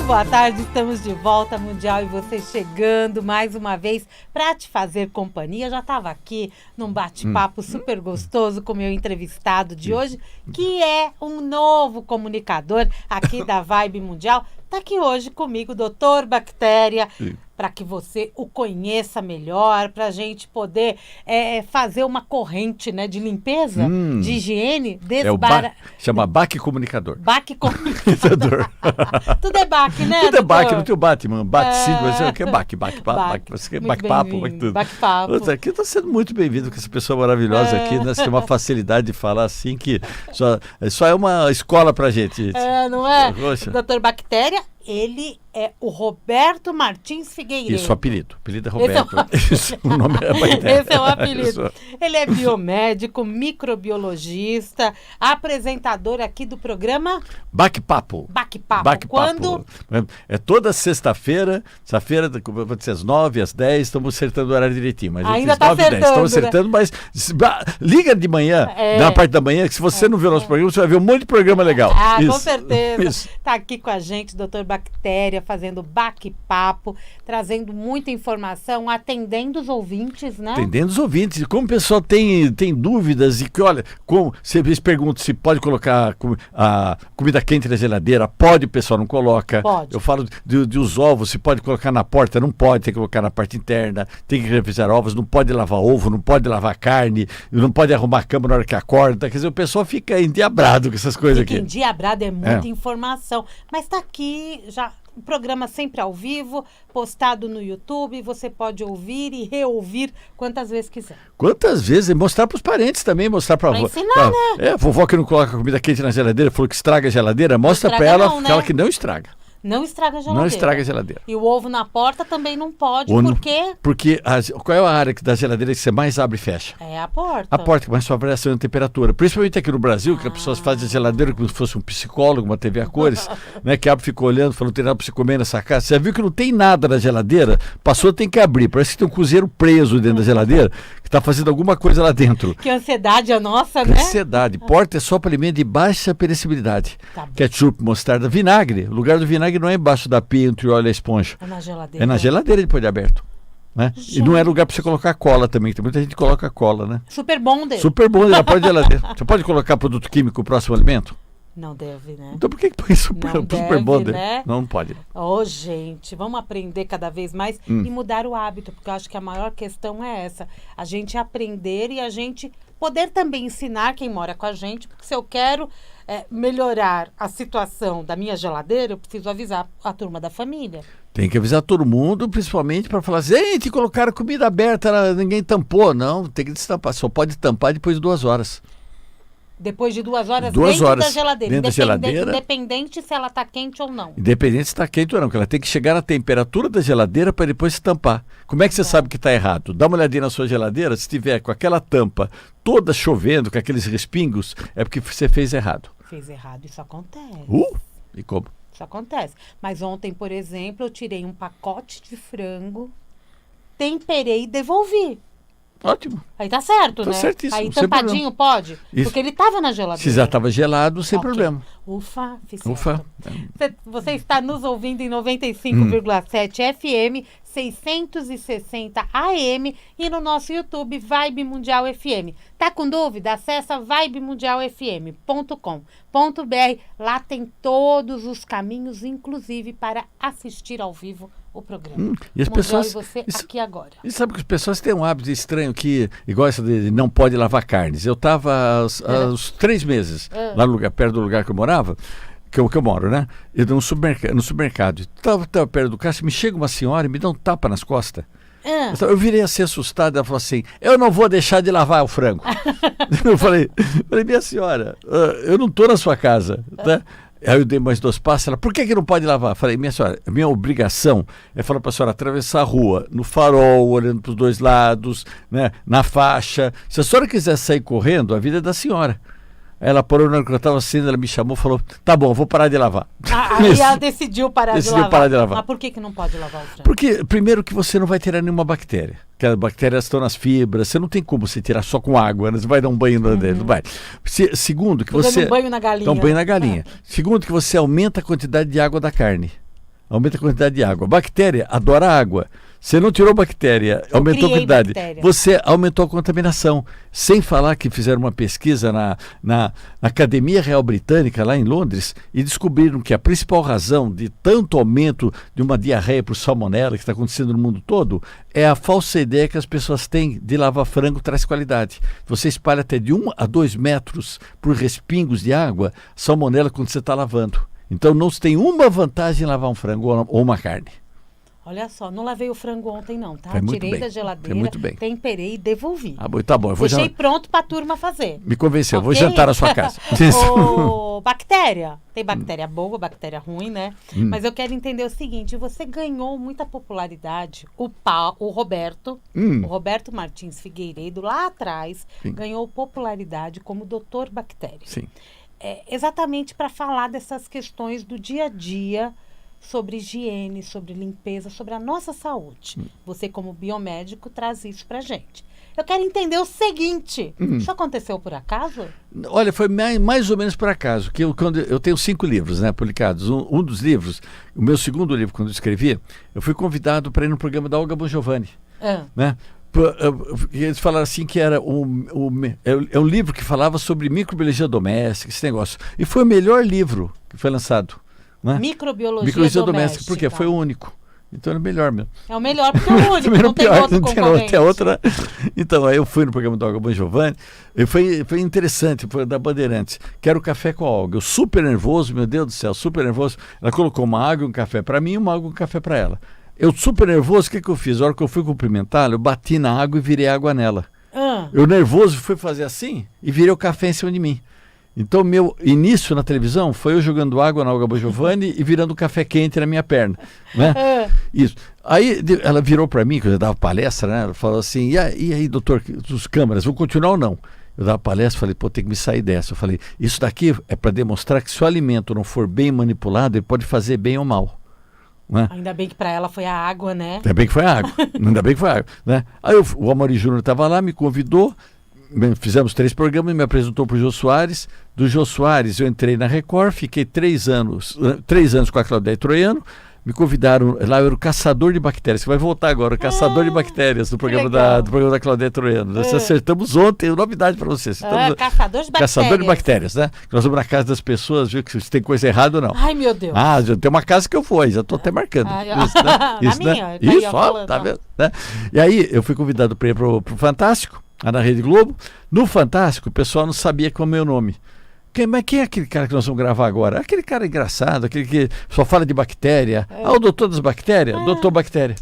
boa tarde, estamos de volta, Mundial, e você chegando mais uma vez para te fazer companhia. Já estava aqui num bate-papo super gostoso com o meu entrevistado de hoje, que é um novo comunicador aqui da Vibe Mundial. Está aqui hoje comigo o Dr. Bactéria, para que você o conheça melhor, para a gente poder fazer uma corrente, né, de limpeza, de higiene, chama BAC Comunicador. BAC Comunicador. Tudo é BAC, né, Tudo é BAC, não doutor? tem o Batman, Baticídio, mas é o que é BAC, BAC-papo, tudo. BAC-papo. Aqui está sendo muito bem-vindo com essa pessoa maravilhosa aqui, né? Você tem uma facilidade de falar assim que só é uma escola pra gente. Não é? Poxa. Doutor Bactéria, ele é o Roberto Martins Figueiredo. Isso, o apelido é Roberto. O nome é Bactéria. Esse é o apelido. Ele é biomédico, microbiologista, apresentador aqui do programa BAC-papo. BAC-papo. Quando? É toda sexta-feira, vou dizer às 9, às 10, estamos acertando o horário direitinho. Mas ainda está acertando, estamos acertando, né? Mas liga de manhã, na parte da manhã, que se você não viu o nosso programa, você vai ver um monte de programa legal. Com certeza. Está aqui com a gente, doutor Bactéria, fazendo BAC-papo, trazendo muita informação, atendendo os ouvintes, né? Atendendo os ouvintes. E como o pessoal tem dúvidas e que, olha, como eles perguntam se pode colocar a comida quente na geladeira, pode, o pessoal não coloca. Pode. Eu falo de os ovos, se pode colocar na porta, não pode, tem que colocar na parte interna, tem que revisar ovos, não pode lavar ovo, não pode lavar carne, não pode arrumar a cama na hora que acorda. Quer dizer, o pessoal fica endiabrado com essas coisas aqui. Endiabrado é muita informação. Mas está aqui já. O programa sempre ao vivo, postado no YouTube, você pode ouvir e reouvir quantas vezes quiser. Quantas vezes? E mostrar para os parentes também, mostrar para a vovó. Ensinar, né? A vovó que não coloca comida quente na geladeira, falou que estraga a geladeira, mostra para ela, não, né? Ela que não estraga. Não estraga a geladeira. Não estraga a geladeira. E o ovo na porta também não pode, porque... Porque qual é a área da geladeira que você mais abre e fecha? É a porta. A porta, que mais sofre variação de temperatura. Principalmente aqui no Brasil, que as pessoas fazem a geladeira como se fosse um psicólogo, uma TV a cores, né? Que abre e fica olhando, falando, não tem nada para você comer nessa casa. Você já viu que não tem nada na geladeira? Passou, tem que abrir. Parece que tem um cozinheiro preso dentro da geladeira, que está fazendo alguma coisa lá dentro. Que ansiedade a nossa, né? Ansiedade. Porta é só para alimento de baixa perecibilidade. Tá. Ketchup, mostarda, vinagre. O lugar do vinagre não é embaixo da pia entre o óleo e a esponja. É na geladeira. É na geladeira depois de aberto. Né? E não é lugar para você colocar cola também. Tem muita gente que coloca cola, né? Super Bonder. Super Bonder na porta de geladeira. Você pode colocar produto químico no próximo alimento? Não deve, né? Então por que põe Super Bonder? Né? Não pode. Gente, vamos aprender cada vez mais e mudar o hábito, porque eu acho que a maior questão é essa. A gente aprender e a gente poder também ensinar quem mora com a gente, porque se eu quero melhorar a situação da minha geladeira, eu preciso avisar a turma da família. Tem que avisar todo mundo, principalmente para falar assim, gente, colocaram comida aberta, ninguém tampou. Não, tem que destampar, só pode tampar depois de 2 horas. Depois de 2 horas, da geladeira. Dentro da geladeira. Independente se ela está quente ou não. Independente se está quente ou não, porque ela tem que chegar na temperatura da geladeira para depois se tampar. Como é que você sabe que está errado? Dá uma olhadinha na sua geladeira, se tiver com aquela tampa toda chovendo, com aqueles respingos, é porque você fez errado. Fez errado, isso acontece. E como? Isso acontece. Mas ontem, por exemplo, eu tirei um pacote de frango, temperei e devolvi. Ótimo. Aí tá certo, tá né? certíssimo. Aí tampadinho pode? Isso. Porque ele estava na geladeira. Se já estava gelado, sem problema. Ufa, fiz certo. Ufa. Você está nos ouvindo em 95,7 FM, 660 AM e no nosso YouTube Vibe Mundial FM. Tá com dúvida? Acessa vibemundialfm.com.br. Lá tem todos os caminhos, inclusive para assistir ao vivo o programa. E as pessoas, e você aqui agora. E sabe que as pessoas têm um hábito estranho que, igual essa de não pode lavar carnes. Eu estava há uns 3 meses lá no lugar, perto do lugar que eu morava, que eu moro, né? Eu no supermercado. Estava perto do caixa, me chega uma senhora e me dá um tapa nas costas. Eu virei assim assustado, ela falou assim, eu não vou deixar de lavar o frango. Eu falei, minha senhora, eu não estou na sua casa, tá? Aí eu dei mais 2 passos, ela, por que não pode lavar? Falei, minha senhora, a minha obrigação é falar para a senhora atravessar a rua, no farol, olhando para os 2 lados, né, na faixa. Se a senhora quiser sair correndo, a vida é da senhora. Ela parou na hora que eu estava saindo, ela me chamou e falou, tá bom, eu vou parar de lavar. Aí ela decidiu parar de lavar. Mas por que não pode lavar o frango? Porque, primeiro, que você não vai tirar nenhuma bactéria. Porque as bactérias estão nas fibras, você não tem como você tirar só com água, né? Você vai dar um banho dentro, não vai. Segundo, que você... Dá um banho na galinha. Dá um banho na galinha. Segundo, que você aumenta a quantidade de água da carne. aumenta a quantidade de água. Bactéria adora água. Você não tirou bactéria, aumentou a quantidade. Bactéria. Você aumentou a contaminação. Sem falar que fizeram uma pesquisa na Academia Real Britânica, lá em Londres, e descobriram que a principal razão de tanto aumento de uma diarreia por salmonela que está acontecendo no mundo todo é a falsa ideia que as pessoas têm de lavar frango traz qualidade. Você espalha até de 1 a 2 metros por respingos de água salmonela quando você está lavando. Então não se tem uma vantagem em lavar um frango ou uma carne. Olha só, não lavei o frango ontem não, tá? Tirei da geladeira, temperei e devolvi. Tá bom. Deixei pronto para a turma fazer. Me convenceu, vou jantar na sua casa. Bactéria. Tem bactéria boa, bactéria ruim, né? Mas eu quero entender o seguinte, você ganhou muita popularidade, o Roberto Martins Figueiredo, lá atrás, ganhou popularidade como Dr. Bactéria. Sim. Exatamente para falar dessas questões do dia a dia, sobre higiene, sobre limpeza, sobre a nossa saúde. Você, como biomédico, traz isso pra gente. Eu quero entender o seguinte, isso aconteceu por acaso? Olha, foi mais ou menos por acaso, que eu tenho 5 livros, né, publicados. Um dos livros, o meu segundo livro, quando eu escrevi, eu fui convidado para ir no programa da Olga Bongiovanni, né? Eles falaram assim que era um livro que falava sobre microbiologia doméstica, esse negócio. E foi o melhor livro que foi lançado. Né? Microbiologia doméstica, porque foi o único. Então é o melhor mesmo. É o melhor porque é o único, não tem outro concorrente. Tem outra. Então, aí eu fui no programa do Olga Bongiovanni, e foi interessante, foi da Bandeirantes. Quero café com a Olga. Eu super nervoso, meu Deus do céu, super nervoso. Ela colocou uma água e um café para mim e uma água e um café para ela. Eu super nervoso, o que eu fiz? A hora que eu fui cumprimentá-la, eu bati na água e virei água nela. Eu nervoso fui fazer assim e virei o café em cima de mim. Então, meu início na televisão foi eu jogando água na Olga Bongiovanni e virando café quente na minha perna. Né? Isso. Aí ela virou para mim, quando eu dava palestra, né? Ela falou assim, e aí, doutor, dos câmeras, vou continuar ou não? Eu dava palestra, falei, tem que me sair dessa. Eu falei, isso daqui é para demonstrar que se o alimento não for bem manipulado, ele pode fazer bem ou mal. Né? Ainda bem que para ela foi a água, né? Ainda bem que foi a água. Ainda bem que foi a água. Né? Aí o Amaury Júnior estava lá, me convidou, fizemos 3 programas, me apresentou para o Jô Soares. Do Jô Soares eu entrei na Record, fiquei 3 anos com a Claudete Troiano. Me convidaram, lá eu era o caçador de bactérias, que vai voltar agora, o caçador de bactérias do programa da Claudete Troiano. Nós acertamos ontem, novidade para vocês. Caçador de bactérias. Caçador de bactérias, né? Nós vamos na casa das pessoas, ver se tem coisa errada ou não. Ai, meu Deus. Tem uma casa que eu fui, já estou até marcando. Isso, né? Tá vendo? Né? E aí eu fui convidado para ir pro Fantástico, lá na Rede Globo. No Fantástico, o pessoal não sabia qual é o meu nome. Mas quem é aquele cara que nós vamos gravar agora? Aquele cara engraçado, aquele que só fala de bactéria. O doutor das bactérias? Doutor Bactéria.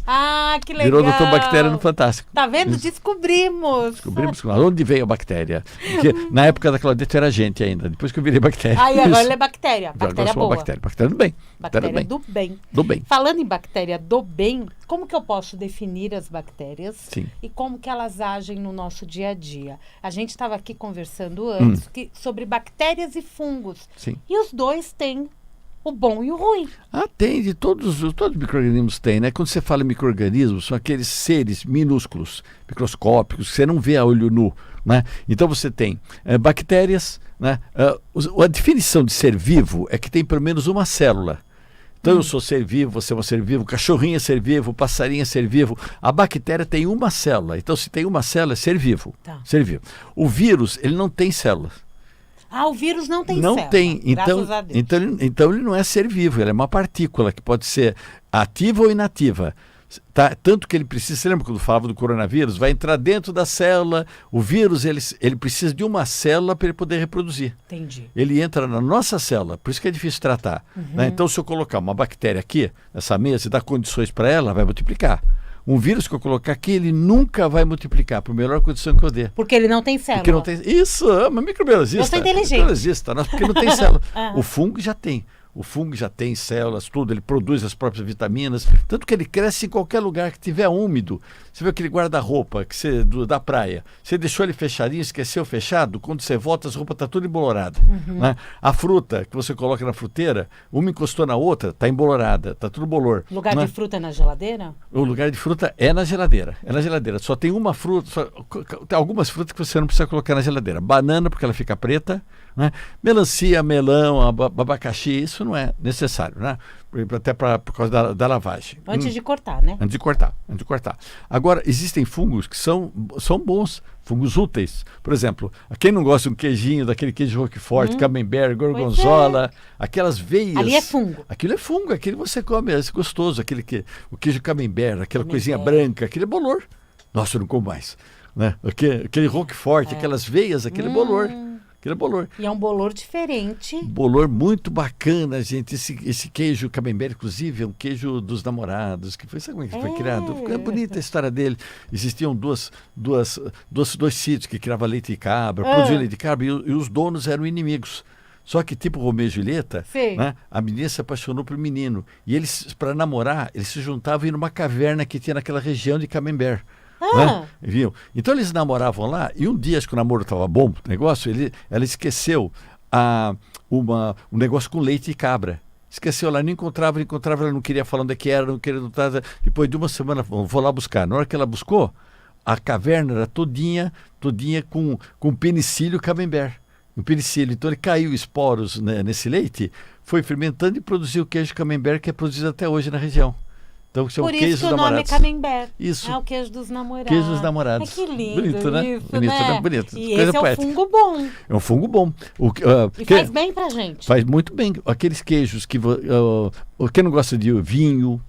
Que legal. Virou doutor Bactéria no Fantástico. Tá vendo? Descobrimos onde veio a bactéria. Porque na época da Claudete era gente ainda, depois que eu virei bactéria. E agora ele é bactéria. Bactéria boa. Bactéria do bem. Bactéria do bem. Do bem. Falando em bactéria do bem, como que eu posso definir as bactérias? Sim. E como que elas agem no nosso dia a dia? A gente estava aqui conversando antes sobre bactérias e fungos. Sim. E os dois têm o bom e o ruim. Tem, todos os micro-organismos têm, né? Quando você fala em micro-organismos, são aqueles seres minúsculos, microscópicos, que você não vê a olho nu, né? Então você tem bactérias, né? A definição de ser vivo é que tem pelo menos uma célula. Então eu sou ser vivo, você é um ser vivo, cachorrinho é ser vivo, passarinho é ser vivo. A bactéria tem uma célula. Então se tem uma célula é ser vivo. Tá. Ser vivo. O vírus, ele não tem células. O vírus não tem célula. Não tem. Então ele não é ser vivo, ele é uma partícula que pode ser ativa ou inativa. Tanto que ele precisa, você lembra quando falava do coronavírus? Vai entrar dentro da célula, o vírus ele precisa de uma célula para ele poder reproduzir. Entendi. Ele entra na nossa célula, por isso que é difícil tratar. Né? Então se eu colocar uma bactéria aqui, nessa mesa, e dar condições para ela, vai multiplicar. Um vírus que eu colocar aqui, ele nunca vai multiplicar, por melhor condição que eu dê. Porque ele não tem célula. Porque não tem... Isso, uma microbiologista. Eu sou inteligente. Microbiologista, porque não tem célula. O fungo já tem. O fungo já tem células, tudo, ele produz as próprias vitaminas, tanto que ele cresce em qualquer lugar que tiver úmido. Você vê aquele guarda-roupa da praia, você deixou ele fechadinho, esqueceu fechado, quando você volta as roupas estão tudo embolorada. Né? A fruta que você coloca na fruteira, uma encostou na outra, está embolorada, está tudo bolor. Lugar de fruta é na geladeira? O lugar de fruta é na geladeira, Só tem uma fruta, tem algumas frutas que você não precisa colocar na geladeira. Banana, porque ela fica preta, né? Melancia, melão, abacaxi, isso não é necessário, né? Até por causa da lavagem. Antes de cortar, né? Antes de cortar. Agora, existem fungos que são bons, fungos úteis. Por exemplo, quem não gosta de um queijinho, daquele queijo Roquefort, camembert, gorgonzola, aquelas veias. Ali é fungo. Aquilo é fungo, aquilo você come, é gostoso, o queijo camembert, aquela coisinha branca, aquele é bolor. Nossa, eu não como mais. Né? Aquele Roquefort, aquelas veias, aquele é bolor. Aquele é bolor. E é um bolor diferente. Bolor muito bacana, gente. Esse queijo camembert, inclusive, é um queijo dos namorados. Sabe como é que foi criado? É bonita a história dele. Existiam dois sítios que criavam leite de cabra, produziam leite de cabra, e os donos eram inimigos. Só que, tipo Romeu e Julieta, né, a menina se apaixonou pelo menino. E eles, para namorar, eles se juntavam em uma caverna que tinha naquela região de Camembert. Né? Viu? Então eles namoravam lá, e um dia, acho que o namoro estava bom, o negócio, ela esqueceu um negócio com leite de cabra. Esqueceu lá, não encontrava, ela não queria falar onde é que era, não queria. Depois de uma semana, vou lá buscar. Na hora que ela buscou, a caverna era todinha com penicílio camembert. O penicílio. Então ele caiu esporos, né, nesse leite, foi fermentando e produziu o queijo camembert, que é produzido até hoje na região. Então, por isso que o nome é camembert. Isso. É o queijo dos namorados. Queijo dos namorados. Que lindo. Bonito, né? Isso, bonito, né? Bonito. E esse é um fungo bom. É um fungo bom. E faz bem pra gente. Faz muito bem. Aqueles queijos que... quem não gosta de vinho,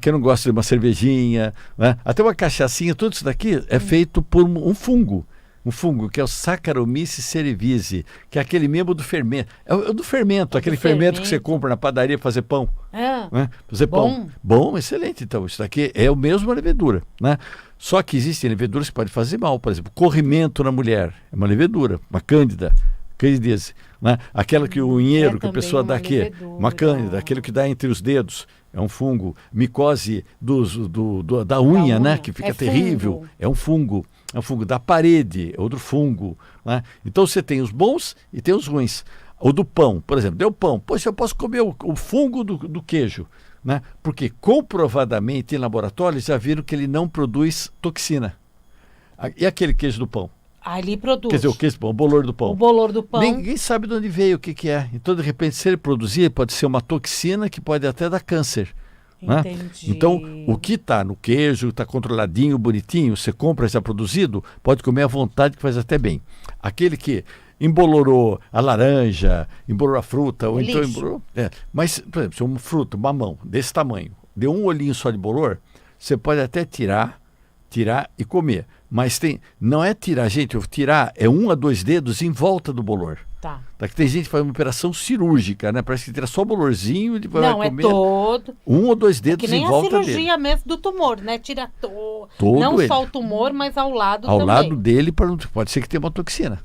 quem não gosta de uma cervejinha, né? Até uma cachaçinha, tudo isso daqui é feito por um fungo. Um fungo que é o Saccharomyces cerevisiae, que é aquele membro do fermento. É o do fermento, aquele fermento que você compra na padaria para fazer pão. Né? Fazer pão. Bom, excelente. Então, isso daqui é a mesma levedura. Né? Só que existem leveduras que podem fazer mal. Por exemplo, corrimento na mulher. É uma levedura, uma cândida. Candidíase. Né? Aquela que o unheiro que a pessoa dá aqui. Uma cândida, aquele que dá entre os dedos. É um fungo. Micose da unha, né? Que fica terrível. Fungo. É um fungo. É um fungo da parede, é outro fungo. Né? Então você tem os bons e tem os ruins. O do pão, por exemplo, deu pão. Poxa, eu posso comer o fungo do queijo. Né? Porque comprovadamente em laboratórios já viram que ele não produz toxina. E aquele queijo do pão? Ali produz. Quer dizer, o queijo do pão, o bolor do pão. O bolor do pão. Ninguém sabe de onde veio, o que é. Então, de repente, se ele produzir, pode ser uma toxina que pode até dar câncer. Né? Então, o que está no queijo, está controladinho, bonitinho, você compra já produzido, pode comer à vontade que faz até bem. Aquele que embolorou a laranja, embolorou a fruta, ou então embolorou... Mas, por exemplo, se uma fruta, um mamão, desse tamanho, deu um olhinho só de bolor, você pode até tirar e comer. Mas não é tirar, gente, tirar é 1 a 2 dedos em volta do bolor. Tá. Que tem gente que faz uma operação cirúrgica, né? Parece que tira só o bolorzinho e depois vai comer. Não, é todo. 1 ou 2 dedos em volta dele. Que nem a cirurgia mesmo do tumor, né? Tira todo não ele. Só o tumor, mas ao lado também. Ao lado dele, pode ser que tenha uma toxina.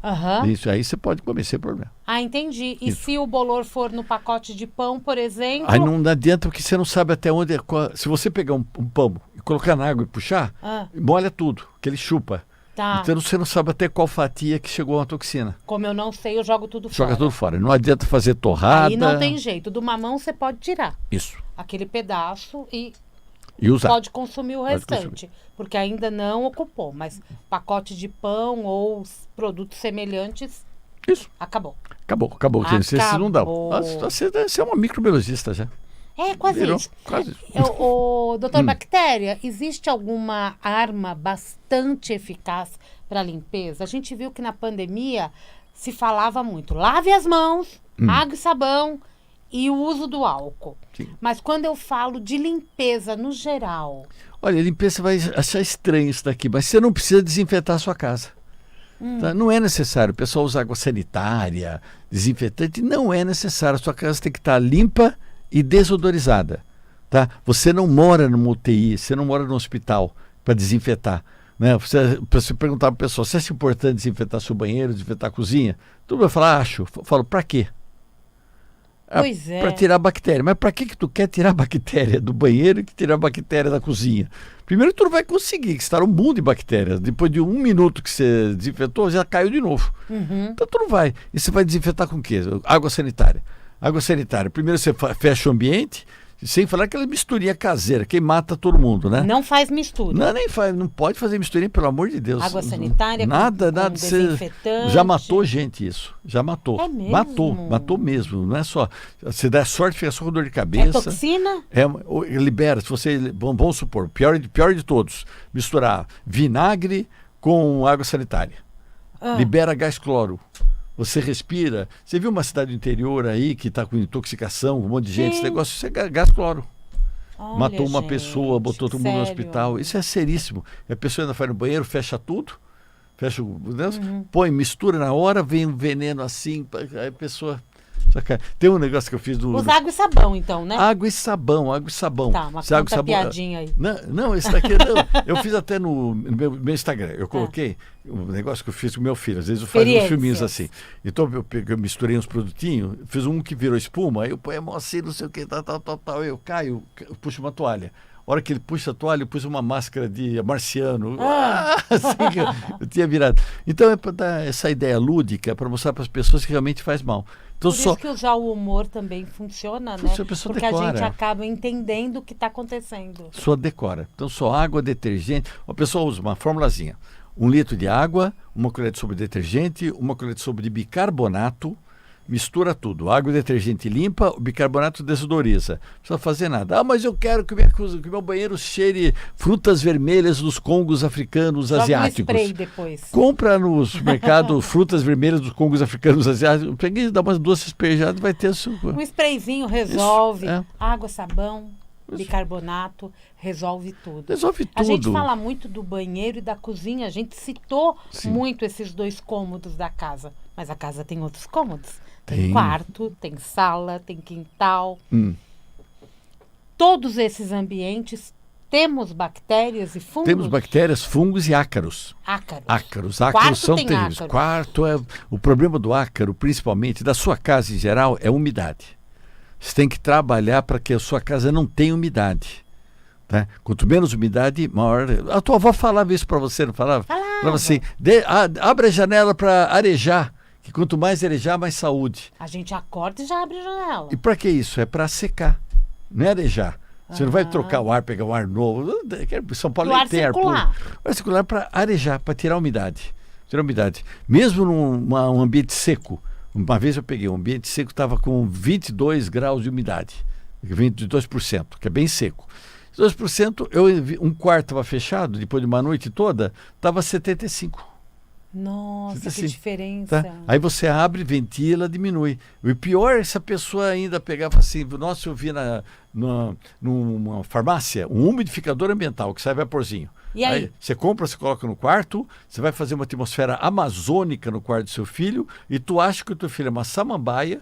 Isso aí você pode comer sem problema. Entendi. E se o bolor for no pacote de pão, por exemplo... Aí não adianta, porque você não sabe até onde... Se você pegar um pão e colocar na água e puxar, molha tudo, que ele chupa. Tá. Então você não sabe até qual fatia que chegou a toxina. Como eu não sei, eu jogo tudo fora. Joga tudo fora. Não adianta fazer torrada. Aí não tem jeito. Do mamão você pode tirar. Isso. Aquele pedaço e usar. Pode consumir o restante. Porque ainda não ocupou. Mas pacote de pão ou produtos semelhantes... Isso. Acabou. Acabou. Você não dá. Você é uma microbiologista já. Quase isso. Doutor Bactéria, existe alguma arma bastante eficaz para limpeza? A gente viu que na pandemia se falava muito. Lave as mãos, água e sabão e o uso do álcool. Sim. Mas quando eu falo de limpeza no geral... Olha, limpeza vai achar estranho isso daqui, mas você não precisa desinfetar a sua casa. Tá? Não é necessário. O pessoal usa água sanitária, desinfetante. Não é necessário. A sua casa tem que estar limpa e desodorizada, tá? Você não mora numa UTI, você não mora no hospital para desinfetar, né? Você perguntar para a pessoa, você acha importante desinfetar seu banheiro, desinfetar a cozinha? Todo mundo vai falar, acho. Eu falo, para quê? Pois é. Para tirar a bactéria. Mas para que tu quer tirar a bactéria do banheiro e tirar a bactéria da cozinha? Primeiro tu não vai conseguir, que está um mundo de bactérias. Depois de 1 minuto que você desinfetou, já caiu de novo. Então tu não vai. E você vai desinfetar com o quê? Água sanitária. Água sanitária. Primeiro você fecha o ambiente, Sem falar aquela misturinha caseira, que mata todo mundo, né? Não faz mistura. Não, nem faz, não pode fazer misturinha, pelo amor de Deus. Água sanitária, nada, com nada. desinfetante. Já matou gente isso. Já matou. É mesmo? Matou mesmo. Não é só. Se der sorte, fica só com dor de cabeça. É toxina? Libera. Se você, vamos supor, pior de todos, misturar vinagre com água sanitária. Libera gás cloro. Você respira. Você viu uma cidade do interior aí que está com intoxicação, um monte de gente, esse negócio, isso é gás cloro. Olha, matou uma gente, pessoa, botou todo mundo no sério? hospital. Isso é seríssimo. A pessoa ainda vai no banheiro, fecha tudo, fecha o. Põe, mistura na hora, vem um veneno assim, aí a pessoa. Tem um negócio que eu fiz do. Usa água e sabão, então, né? Água e sabão. Tá, uma conta piadinha aí. Não, esse daqui não. Eu fiz até no meu Instagram. Eu coloquei um negócio que eu fiz com meu filho. Às vezes eu faço uns filminhos assim. Então eu misturei uns produtinhos, fiz um que virou espuma, aí eu ponho a mão assim, não sei o que, tal. Eu caio, eu puxo uma toalha. A hora que ele puxa a toalha, eu pus uma máscara de marciano. Assim que eu tinha virado. Então é para dar essa ideia lúdica, para mostrar para as pessoas que realmente faz mal. Então, por isso que usar o humor também funciona, né? Porque decora. A gente acaba entendendo o que está acontecendo. Só decora. Então só água, detergente. A pessoa usa uma formulazinha. 1 litro de água, 1 colher de sopa de detergente, 1 colher de sopa de bicarbonato, mistura tudo. Água e detergente limpa, o bicarbonato desodoriza. Não precisa fazer nada. Mas eu quero que meu banheiro cheire frutas vermelhas dos congos africanos asiáticos. Um spray depois. Compra no supermercado frutas vermelhas dos congos africanos asiáticos. Peguei, dá umas 2 esprejadas, vai ter um sprayzinho resolve. Isso, água, sabão, bicarbonato, resolve tudo. Resolve tudo. A gente fala muito do banheiro e da cozinha. A gente citou muito esses 2 cômodos da casa. Mas a casa tem outros cômodos. Tem quarto, tem sala, tem quintal. Todos esses ambientes temos bactérias e fungos? Temos bactérias, fungos e ácaros. Ácaros são terríveis. Quarto é o problema do ácaro, principalmente da sua casa em geral, é umidade. Você tem que trabalhar para que a sua casa não tenha umidade. Tá? Quanto menos umidade, maior. A tua avó falava isso para você, não falava? Falava assim: abre a janela para arejar. Que quanto mais arejar, mais saúde. A gente acorda e já abre a janela. E para que isso? É para secar, não é arejar. Você não vai trocar o ar, pegar um ar novo. São Paulo tem ar puro. Vai circular para arejar, para tirar a umidade. Mesmo num ambiente seco. Uma vez eu peguei um ambiente seco, estava com 22 graus de umidade. 22%, que é bem seco. 2%, um quarto estava fechado, depois de uma noite toda, estava 75%. Nossa, que diferença. Tá? Aí você abre, ventila, diminui. O pior é se a pessoa ainda pegava assim, nossa, eu vi numa farmácia um umidificador ambiental que sai vaporzinho. E aí? Você compra, você coloca no quarto, você vai fazer uma atmosfera amazônica no quarto do seu filho e tu acha que o teu filho é uma samambaia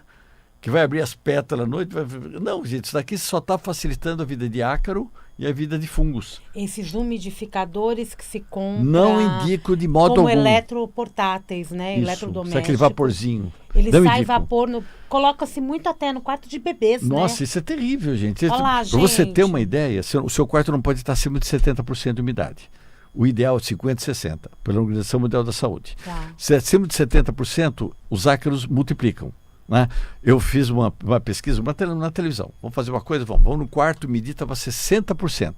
que vai abrir as pétalas à noite. Não, gente, isso daqui só está facilitando a vida de ácaro e a vida de fungos. Esses umidificadores que se compram... Não indico de modo como algum. Eletroportáteis, né? Isso, Eletrodomésticos. aquele vaporzinho. Ele sai vapor, coloca-se muito até no quarto de bebês, Nossa, né? Isso é terrível, gente. Para você ter uma ideia, o seu quarto não pode estar acima de 70% de umidade. O ideal é 50% e 60%, pela Organização Mundial da Saúde. Se é acima de 70%, os ácaros multiplicam. Né? Eu fiz uma pesquisa na televisão. Vamos fazer uma coisa? Vamos no quarto medir, estava 60%.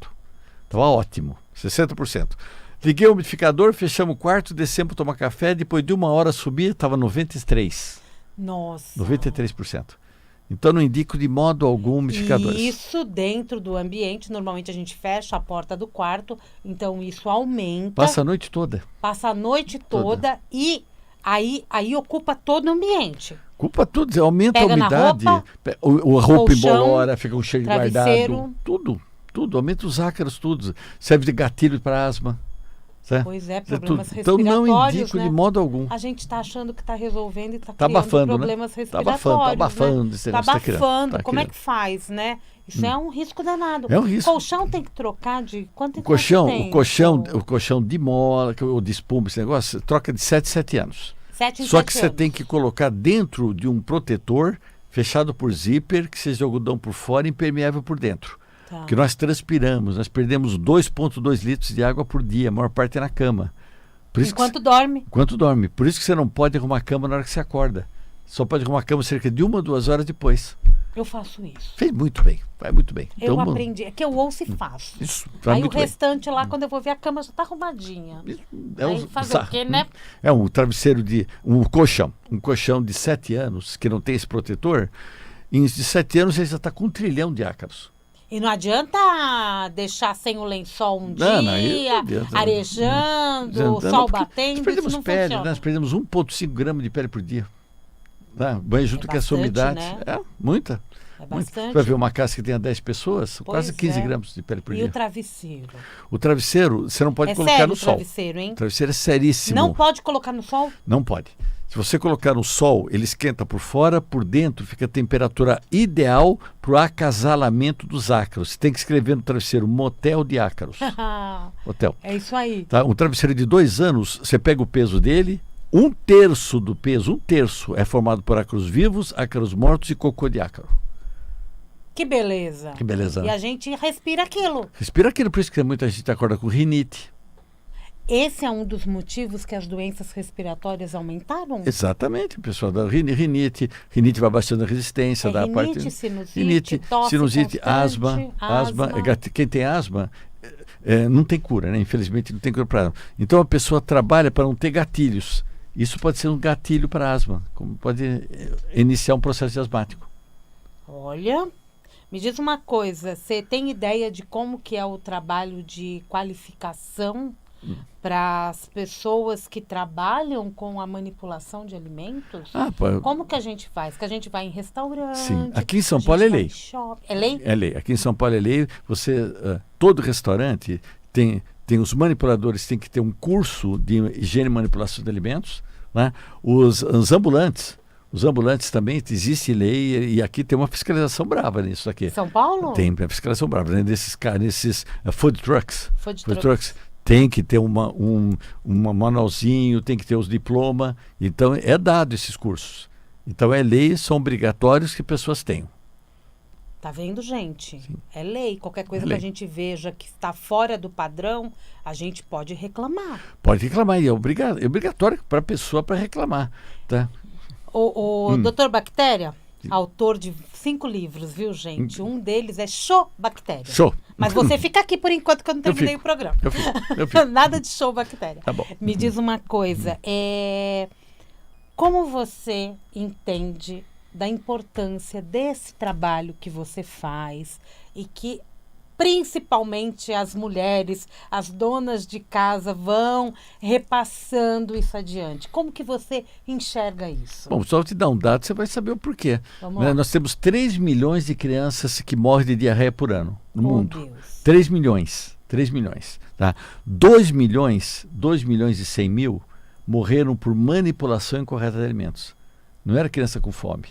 Estava ótimo, 60%. Liguei o umidificador, fechamos o quarto, descemos para tomar café, depois de 1 hora subir, estava 93%. Nossa. 93%. Então não indico de modo algum umidificadores. Isso dentro do ambiente, normalmente a gente fecha a porta do quarto, então isso aumenta. Passa a noite toda. Passa a noite toda. E aí ocupa todo o ambiente. Ocupa tudo, aumenta Pega a umidade. Na roupa, a roupa colchão, embolora, fica um cheiro guardado. Tudo, aumenta os ácaros, tudo. Serve de gatilho para asma. Certo? Pois é, problemas respiratórios. Então não indico, né? de modo algum. A gente está achando que está resolvendo e está criando problemas respiratórios. Está abafando. Está abafando. Como é que faz, né? Isso é um risco danado. É um risco. O colchão tem que trocar de quanto tempo o colchão de mola, ou de espuma, esse negócio, troca de 7 em 7 anos. Só que você tem que colocar dentro de um protetor fechado por zíper, que seja de algodão por fora e impermeável por dentro. Porque nós transpiramos, nós perdemos 2,2 litros de água por dia, a maior parte é na cama. Dorme. Enquanto dorme. Por isso que você não pode arrumar a cama na hora que você acorda. Só pode arrumar a cama cerca de 1 ou 2 horas depois. Eu faço isso. Fez muito bem, vai muito bem. Eu Então, aprendi. É que eu ouço e faço. Isso, vai Aí o muito bem. restante lá, quando eu vou ver, a cama já tá arrumadinha. Aí fazer o quê, né? É um travesseiro um colchão de 7 anos, que não tem esse protetor, de 7 anos ele já está com 1 trilhão de ácaros. E não adianta deixar sem o lençol um Não, dia, adianta. arejando, o sol batendo, nós perdemos isso não pele, funciona. né? Nós perdemos 1,5 gramas de pele por dia. Tá? Banho junto com essa bastante, umidade. né? É, muita. É Muita. bastante. Você vai ver uma casa que tenha 10 pessoas, são Pois quase 15 é. gramas de pele por E dia. o travesseiro? O travesseiro, você não pode É colocar sério no o sol. travesseiro, hein? O travesseiro é seríssimo. Não pode colocar no sol? Não pode. Se você colocar no sol, ele esquenta por fora, por dentro fica a temperatura ideal para o acasalamento dos ácaros. Você tem que escrever no travesseiro motel de ácaros. Motel. É isso aí. Tá? Um travesseiro de 2 anos, você pega o peso dele, 1/3 do peso, 1/3 é formado por ácaros vivos, ácaros mortos e cocô de ácaro. Que beleza. Que beleza. E a gente respira aquilo. Respira aquilo, por isso que muita gente acorda com rinite. Esse é um dos motivos que as doenças respiratórias aumentaram? Exatamente, pessoal, da rinite vai baixando a resistência, da rinite, parte sinusite, tosse sinusite, constante, asma. Quem tem asma não tem cura, né? Infelizmente não tem cura para asma. Então a pessoa trabalha para não ter gatilhos. Isso pode ser um gatilho para asma, como pode iniciar um processo asmático. Olha, me diz uma coisa, você tem ideia de como que é o trabalho de qualificação para as pessoas que trabalham com a manipulação de alimentos? Como que a gente faz? Que a gente vai em restaurante? Sim, aqui em São Paulo é lei. É lei? É lei. Aqui em São Paulo é lei. Todo restaurante tem os manipuladores, tem que ter um curso de higiene e manipulação de alimentos, né? Os ambulantes também, existe lei e aqui tem uma fiscalização brava nisso aqui. São Paulo? Tem uma fiscalização brava, né? Nesses food trucks. Food trucks. Tem que ter um manualzinho, tem que ter os diplomas. Então, é dado esses cursos. Então, é lei, são obrigatórios que pessoas tenham. Tá vendo, gente? Sim. É lei. Qualquer coisa que a gente veja que está fora do padrão, a gente pode reclamar. Pode reclamar, e é obrigatório para a pessoa para reclamar. Tá? O Dr. Bactéria, autor de 5 livros, viu, gente? Um deles é Show Bactéria. Show. Mas você fica aqui por enquanto que eu não terminei o programa. Eu fico. Nada de Show Bactéria. Tá bom. Me diz uma coisa, como você entende da importância desse trabalho que você faz e que principalmente as mulheres, as donas de casa vão repassando isso adiante? Como que você enxerga isso? Bom, só te dar um dado, você vai saber o porquê. Vamos lá. Nós temos 3 milhões de crianças que morrem de diarreia por ano no mundo. Deus. 3 milhões. Tá? 2 milhões e 100 mil morreram por manipulação incorreta de alimentos. Não era criança com fome.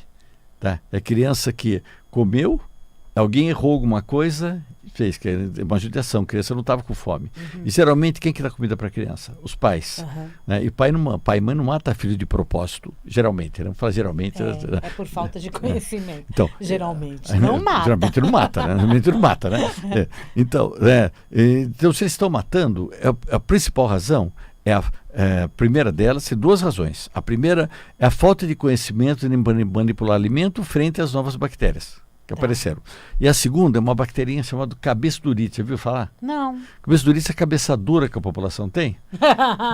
Tá? É criança que comeu, alguém errou alguma coisa, fez, que é uma judiação, a criança não estava com fome. E geralmente quem que dá comida para a criança? Os pais. Né? E pai e mãe não mata filho de propósito, geralmente. Não fala geralmente. É por falta de conhecimento. Então, geralmente não mata. Geralmente não mata, né? Geralmente não mata, né? Então, se eles estão matando, a principal razão a primeira delas tem 2 razões. A primeira é a falta de conhecimento de manipular alimento frente às novas bactérias que apareceram. E a segunda é uma bacterinha chamada cabeçudurite. Já viu falar? Não. Cabeçudurite é a cabeça dura que a população tem.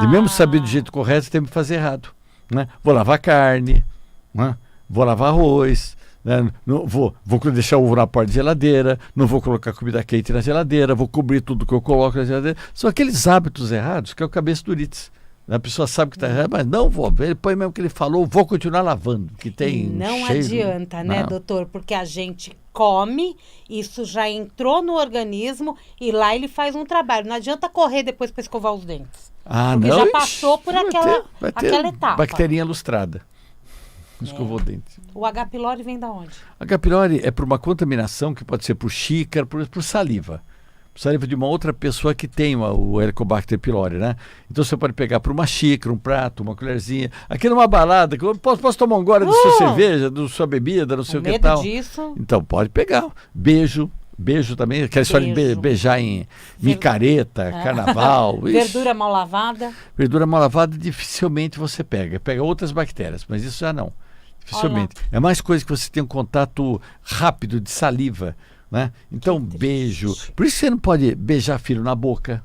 De mesmo saber do jeito correto, tem que fazer errado. Né? Vou lavar carne, né? Vou lavar arroz, né? Não, vou deixar o ovo na porta da geladeira, não vou colocar comida quente na geladeira, vou cobrir tudo que eu coloco na geladeira. São aqueles hábitos errados que é o cabeçudurite. A pessoa sabe que está errado, mas não vou. Ele põe mesmo o que ele falou, vou continuar lavando. Que tem não cheiro, adianta, né, doutor? Porque a gente come, isso já entrou no organismo e lá ele faz um trabalho. Não adianta correr depois para escovar os dentes. Porque não, já passou por aquela etapa. Bacterinha lustrada. Escovou o dente. O H. pylori vem da onde? H. pylori é por uma contaminação que pode ser por xícara, por saliva. Saliva de uma outra pessoa que tem o Helicobacter pylori, né? Então você pode pegar por uma xícara, um prato, uma colherzinha. Aqui numa balada, posso tomar um gole da sua cerveja, da sua bebida, não sei o que tal. Disso. Então pode pegar. Beijo também, aquela história de beijar em micareta, carnaval. Verdura mal lavada. Verdura mal lavada dificilmente você pega. Pega outras bactérias, mas isso já não. Dificilmente. É mais coisa que você tem um contato rápido de saliva, né? Então, beijo. Por isso você não pode beijar filho na boca.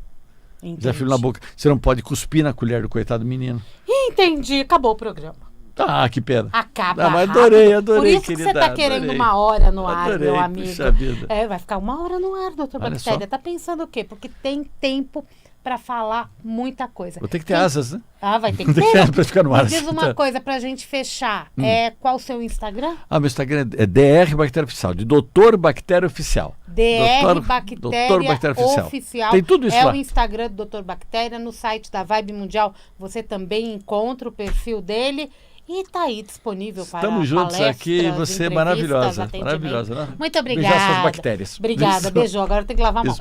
Beijar filho na boca. Você não pode cuspir na colher do coitado menino. Entendi. Acabou o programa. Ah, que pena. Acaba mas rápido. adorei, Por isso querida. que você está querendo 1 hora no ar, Adorei, meu amigo. puxa vida. Vai ficar 1 hora no ar, doutor Olha Bactéria. só. Tá pensando o quê? Porque tem tempo para falar muita coisa. Vou ter que ter asas, né? Vai ter que Vou ter que ter ter. asas pra ficar no ar. Me diz uma Então. coisa pra gente fechar. Qual o seu Instagram? Meu Instagram é DR Bactéria Oficial, de Doutor Bactéria Oficial. DR Doutor Bactéria Oficial. Tem tudo isso é lá. o Instagram do Doutor Bactéria. No site da Vibe Mundial você também encontra o perfil dele. E está aí disponível para Estamos juntos palestras, aqui, você é maravilhosa. atendimento. Maravilhosa, né? Muito obrigada. Beijar suas bactérias. Obrigada, beijou. Agora tem que lavar a mão.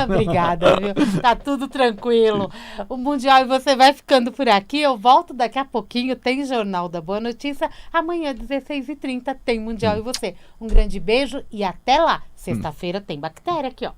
Obrigada, viu? Tá tudo tranquilo. O Mundial e você vai ficando por aqui. Eu volto daqui a pouquinho. Tem Jornal da Boa Notícia. Amanhã, 16h30, tem Mundial e você. Um grande beijo e até lá. Sexta-feira tem bactéria aqui, ó.